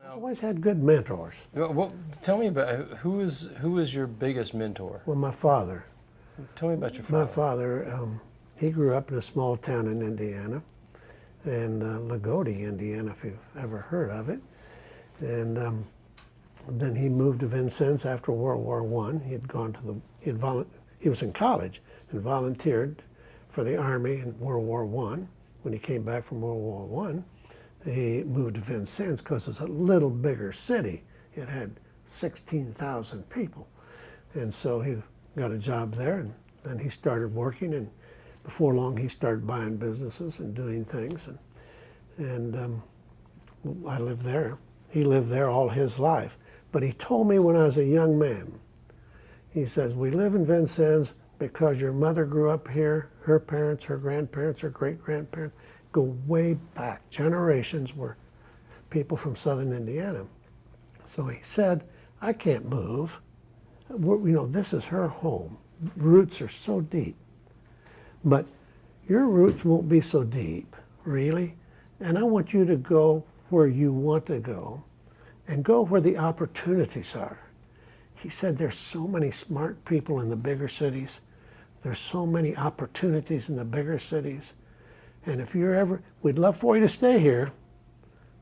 I've always had good mentors. Well, tell me about who is your biggest mentor? Well, my father. Tell me about your My father. father, he grew up in a small town in Indiana, and Lagodi, Indiana, if you've ever heard of it. And then he moved to Vincennes after World War I. He had gone to he was in college and volunteered for the Army in World War I. When he came back from World War I, he moved to Vincennes because it was a little bigger city. It had 16,000 people. And so he got a job there, and then he started working, and before long he started buying businesses and doing things. And I lived there. He lived there all his life. But he told me when I was a young man, he says, we live in Vincennes because your mother grew up here, her parents, her grandparents, her great-grandparents, go way back. Generations were people from southern Indiana. So he said, I can't move. This is her home. Roots are so deep. But your roots won't be so deep, really. And I want you to go where you want to go and go where the opportunities are. He said there's so many smart people in the bigger cities. There's so many opportunities in the bigger cities. And if we'd love for you to stay here,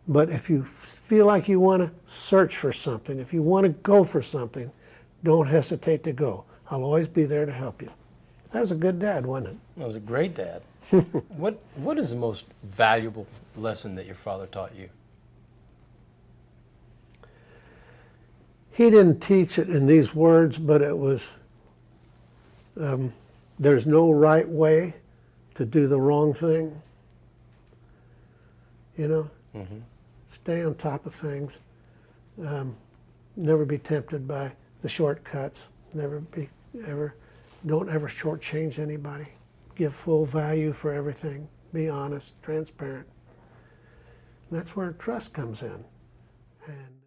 but if you feel like you want to search for something, if you want to go for something, don't hesitate to go. I'll always be there to help you. That was a good dad, wasn't it? That was a great dad. What is the most valuable lesson that your father taught you? He didn't teach it in these words, but it was, there's no right way to do the wrong thing. Mm-hmm. Stay on top of things. Never be tempted by the shortcuts. Don't ever shortchange anybody. Give full value for everything. Be honest, transparent. And that's where trust comes in. And